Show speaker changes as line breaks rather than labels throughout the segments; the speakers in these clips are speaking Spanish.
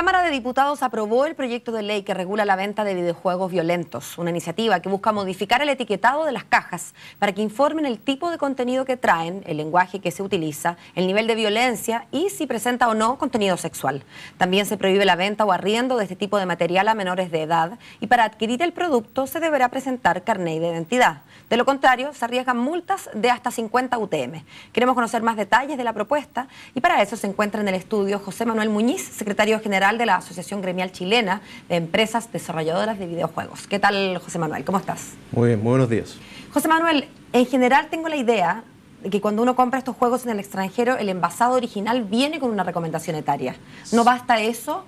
Cámara de Diputados aprobó el proyecto de ley que regula la venta de videojuegos violentos, una iniciativa que busca modificar el etiquetado de las cajas para que informen el tipo de contenido que traen, el lenguaje que se utiliza, el nivel de violencia y si presenta o no contenido sexual. También se prohíbe la venta o arriendo de este tipo de material a menores de edad y para adquirir el producto se deberá presentar carnet de identidad. De lo contrario, se arriesgan multas de hasta 50 UTM. Queremos conocer más detalles de la propuesta y para eso se encuentra en el estudio José Manuel Muñiz, secretario general de la Asociación Gremial Chilena de Empresas Desarrolladoras de Videojuegos. ¿Qué tal, José Manuel? ¿Cómo estás?
Muy bien, muy buenos días.
José Manuel, en general tengo la idea de que cuando uno compra estos juegos en el extranjero, el envasado original viene con una recomendación etaria. ¿No basta eso?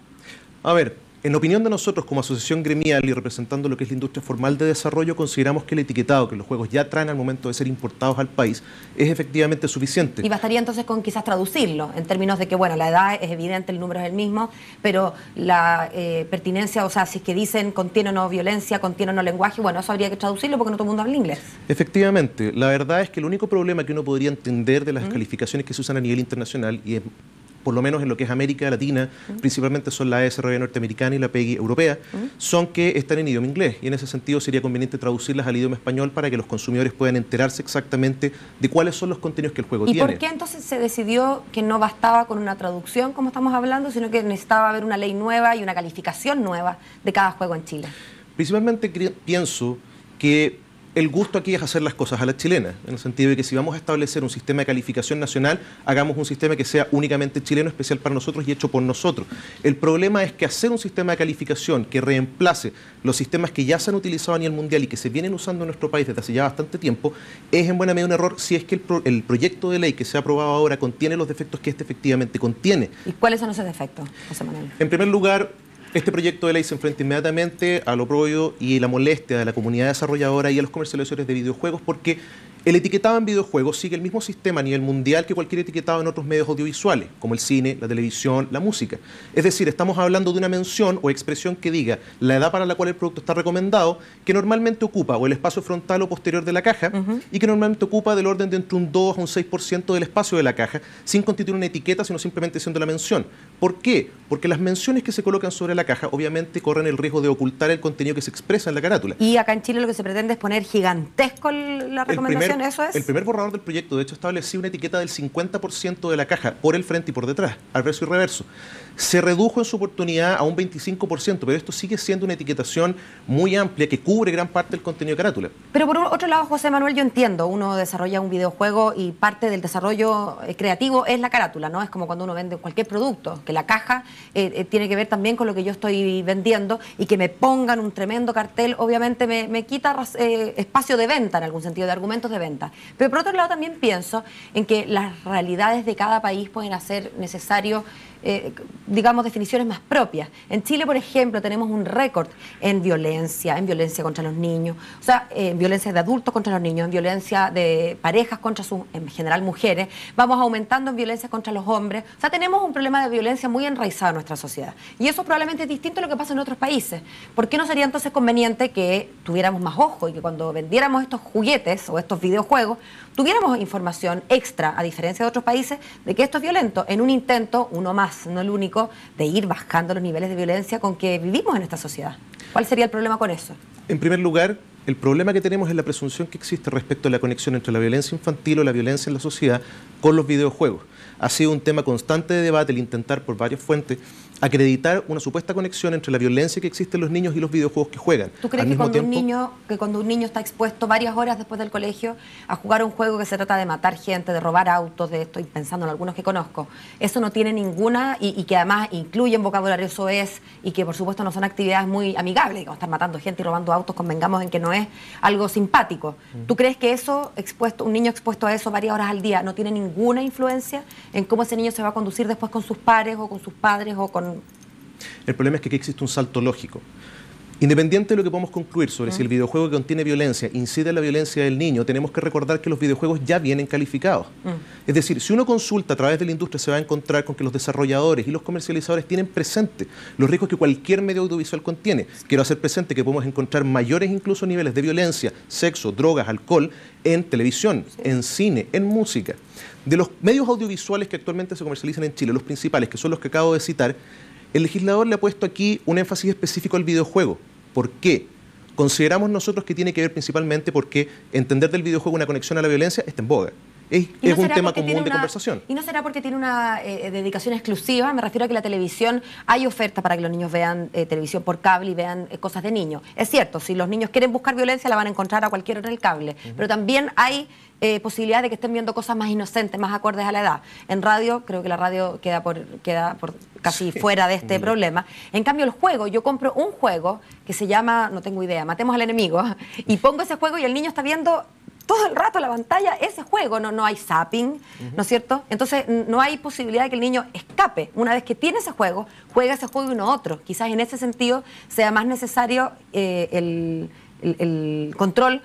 A ver, en opinión de nosotros como asociación gremial y representando lo que es la industria formal de desarrollo, consideramos que el etiquetado que los juegos ya traen al momento de ser importados al país es efectivamente suficiente.
Y bastaría entonces con quizás traducirlo, en términos de que, bueno, la edad es evidente, el número es el mismo, pero la pertinencia, o sea, si es que dicen contiene o no violencia, contiene o no lenguaje, bueno, eso habría que traducirlo porque no todo el mundo habla inglés.
Efectivamente, la verdad es que el único problema que uno podría entender de las calificaciones que se usan a nivel internacional, y es por lo menos en lo que es América Latina, principalmente son la ASRB norteamericana y la PEGI europea, son que están en idioma inglés. Y en ese sentido sería conveniente traducirlas al idioma español para que los consumidores puedan enterarse exactamente de cuáles son los contenidos que el juego tiene.
¿Y por qué entonces se decidió que no bastaba con una traducción, como estamos hablando, sino que necesitaba haber una ley nueva y una calificación nueva de cada juego en Chile?
Principalmente pienso que el gusto aquí es hacer las cosas a la chilena, en el sentido de que si vamos a establecer un sistema de calificación nacional, hagamos un sistema que sea únicamente chileno, especial para nosotros y hecho por nosotros. El problema es que hacer un sistema de calificación que reemplace los sistemas que ya se han utilizado a nivel mundial y que se vienen usando en nuestro país desde hace ya bastante tiempo, es en buena medida un error si es que el proyecto de ley que se ha aprobado ahora contiene los defectos que este efectivamente contiene.
¿Y cuáles son esos defectos, José Manuel?
En primer lugar, este proyecto de ley se enfrenta inmediatamente al oprobio y la molestia de la comunidad desarrolladora y a los comercializadores de videojuegos porque el etiquetado en videojuegos sigue el mismo sistema a nivel mundial que cualquier etiquetado en otros medios audiovisuales, como el cine, la televisión, la música. Es decir, estamos hablando de una mención o expresión que diga la edad para la cual el producto está recomendado, que normalmente ocupa o el espacio frontal o posterior de la caja y que normalmente ocupa del orden de entre un 2 a un 6% del espacio de la caja, sin constituir una etiqueta, sino simplemente siendo la mención. ¿Por qué? Porque las menciones que se colocan sobre la caja obviamente corren el riesgo de ocultar el contenido que se expresa en la carátula.
Y acá en Chile lo que se pretende es poner gigantesco la recomendación. ¿Eso es?
El primer borrador del proyecto, de hecho, establecía una etiqueta del 50% de la caja, por el frente y por detrás, al verso y reverso. Se redujo en su oportunidad a un 25%, pero esto sigue siendo una etiquetación muy amplia que cubre gran parte del contenido de carátula.
Pero por otro lado, José Manuel, yo entiendo, uno desarrolla un videojuego y parte del desarrollo creativo es la carátula, ¿no? Es como cuando uno vende cualquier producto, que la caja tiene que ver también con lo que yo estoy vendiendo y que me pongan un tremendo cartel, obviamente me quita espacio de venta en algún sentido, de argumentos de venta. Pero por otro lado también pienso en que las realidades de cada país pueden hacer necesario digamos, definiciones más propias. En Chile, por ejemplo, tenemos un récord en violencia contra los niños, o sea, en violencia de adultos contra los niños, en violencia de parejas contra sus, en general, mujeres. Vamos aumentando en violencia contra los hombres. O sea, tenemos un problema de violencia muy enraizado en nuestra sociedad. Y eso probablemente es distinto a lo que pasa en otros países. ¿Por qué no sería entonces conveniente que tuviéramos más ojo y que cuando vendiéramos estos juguetes o estos videojuegos, tuviéramos información extra, a diferencia de otros países, de que esto es violento, en un intento, uno más, no el único, de ir bajando los niveles de violencia con que vivimos en esta sociedad? ¿Cuál sería el problema con eso?
En primer lugar, el problema que tenemos es la presunción que existe respecto a la conexión entre la violencia infantil o la violencia en la sociedad con los videojuegos. Ha sido un tema constante de debate el intentar por varias fuentes acreditar una supuesta conexión entre la violencia que existe en los niños y los videojuegos que juegan.
¿Tú crees que cuando un niño está expuesto varias horas después del colegio a jugar un juego que se trata de matar gente, de robar autos, estoy pensando en algunos que conozco, eso no tiene ninguna, y que además incluyen vocabulario soez y que por supuesto no son actividades muy amigables, como estar matando gente y robando autos, convengamos en que no es algo simpático? ¿Tú crees que eso, un niño expuesto a eso varias horas al día, no tiene ninguna influencia en cómo ese niño se va a conducir después con sus pares o con sus padres o con...
El problema es que aquí existe un salto lógico. Independiente de lo que podamos concluir sobre si el videojuego que contiene violencia incide en la violencia del niño, tenemos que recordar que los videojuegos ya vienen calificados. Es decir, si uno consulta a través de la industria, se va a encontrar con que los desarrolladores y los comercializadores tienen presente los riesgos que cualquier medio audiovisual contiene. Quiero hacer presente que podemos encontrar mayores incluso niveles de violencia, sexo, drogas, alcohol en televisión, en cine, en música. De los medios audiovisuales que actualmente se comercializan en Chile, los principales, que son los que acabo de citar, El legislador le ha puesto aquí un énfasis específico al videojuego. ¿Por qué? Consideramos nosotros que tiene que ver principalmente porque entender del videojuego una conexión a la violencia está en boga. Es un tema común de conversación.
¿Y no será porque tiene una dedicación exclusiva? Me refiero a que la televisión, hay oferta para que los niños vean televisión por cable y vean cosas de niños. Es cierto, si los niños quieren buscar violencia la van a encontrar a cualquiera en el cable, pero también hay posibilidad de que estén viendo cosas más inocentes, más acordes a la edad. En radio, creo que la radio queda por casi fuera de este problema. En cambio, el juego, yo compro un juego que se llama, no tengo idea, Matemos al enemigo, y pongo ese juego y el niño está viendo todo el rato la pantalla, ese juego, no hay zapping, ¿no es cierto? Entonces no hay posibilidad de que el niño escape. Una vez que tiene ese juego, juega ese juego y no otro. Quizás en ese sentido sea más necesario el control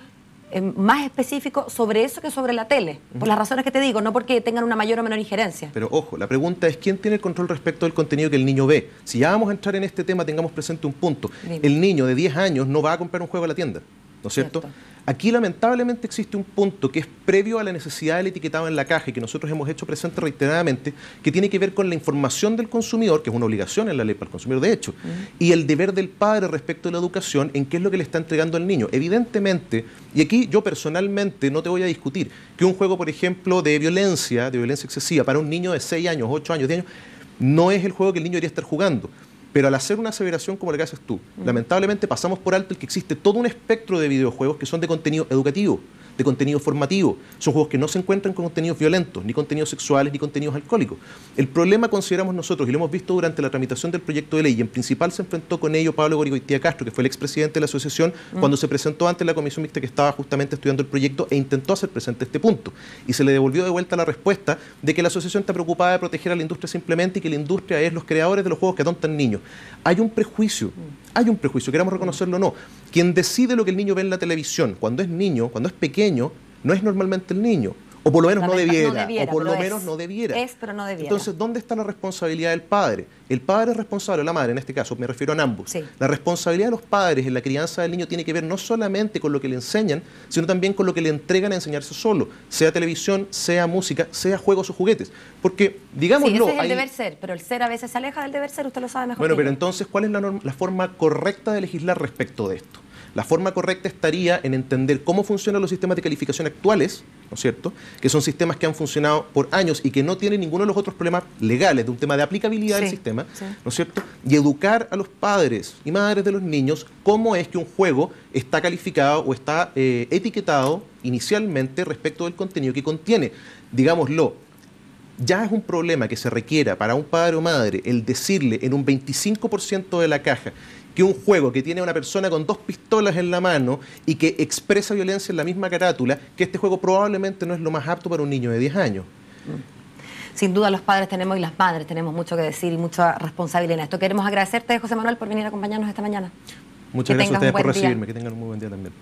más específico sobre eso que sobre la tele, por las razones que te digo, no porque tengan una mayor o menor injerencia.
Pero ojo, la pregunta es ¿quién tiene el control respecto del contenido que el niño ve? Si ya vamos a entrar en este tema, tengamos presente un punto. Dime. El niño de 10 años no va a comprar un juego a la tienda, ¿no es cierto? Aquí lamentablemente existe un punto que es previo a la necesidad del etiquetado en la caja y que nosotros hemos hecho presente reiteradamente, que tiene que ver con la información del consumidor, que es una obligación en la ley para el consumidor de hecho, y el deber del padre respecto de la educación en qué es lo que le está entregando al niño. Evidentemente, y aquí yo personalmente no te voy a discutir, que un juego, por ejemplo, de violencia excesiva para un niño de 6 años, 8 años, 10 años, no es el juego que el niño debería estar jugando. Pero al hacer una aseveración como la que haces tú, lamentablemente pasamos por alto el que existe todo un espectro de videojuegos que son de contenido educativo, de contenido formativo. Son juegos que no se encuentran con contenidos violentos, ni contenidos sexuales, ni contenidos alcohólicos. El problema, consideramos nosotros, y lo hemos visto durante la tramitación del proyecto de ley, y en principal se enfrentó con ello Pablo Gorigoitía Castro, que fue el expresidente de la asociación, cuando se presentó ante la comisión mixta que estaba justamente estudiando el proyecto e intentó hacer presente este punto. Y se le devolvió de vuelta la respuesta de que la asociación está preocupada de proteger a la industria simplemente y que la industria es los creadores de los juegos que adoptan niños. Hay un prejuicio, queramos reconocerlo o no. Quien decide lo que el niño ve en la televisión, cuando es niño, cuando es pequeño, no es normalmente el niño. O por lo menos no debiera, o por lo menos no debiera.
Es, pero no debiera.
Entonces, ¿dónde está la responsabilidad del padre? El padre es responsable, o la madre en este caso, me refiero a ambos.
Sí.
La responsabilidad de los padres en la crianza del niño tiene que ver no solamente con lo que le enseñan, sino también con lo que le entregan a enseñarse solo, sea televisión, sea música, sea juegos o juguetes. Porque, digámoslo...
Sí, ese es el deber ser, pero el ser a veces se aleja del deber ser, usted lo sabe mejor.
Bueno, pero entonces, ¿cuál es la forma correcta de legislar respecto de esto? La forma correcta estaría en entender cómo funcionan los sistemas de calificación actuales, ¿no es cierto?, que son sistemas que han funcionado por años y que no tienen ninguno de los otros problemas legales, de un tema de aplicabilidad del sistema, ¿no es cierto?, y educar a los padres y madres de los niños cómo es que un juego está calificado o está etiquetado inicialmente respecto del contenido que contiene. Digámoslo, ya es un problema que se requiera para un padre o madre el decirle en un 25% de la caja que un juego que tiene a una persona con 2 pistolas en la mano y que expresa violencia en la misma carátula, que este juego probablemente no es lo más apto para un niño de 10 años.
Sin duda los padres tenemos y las madres tenemos mucho que decir y mucha responsabilidad en esto. Queremos agradecerte, José Manuel, por venir a acompañarnos esta mañana.
Muchas gracias a ustedes por recibirme. Que tengan un muy buen día también.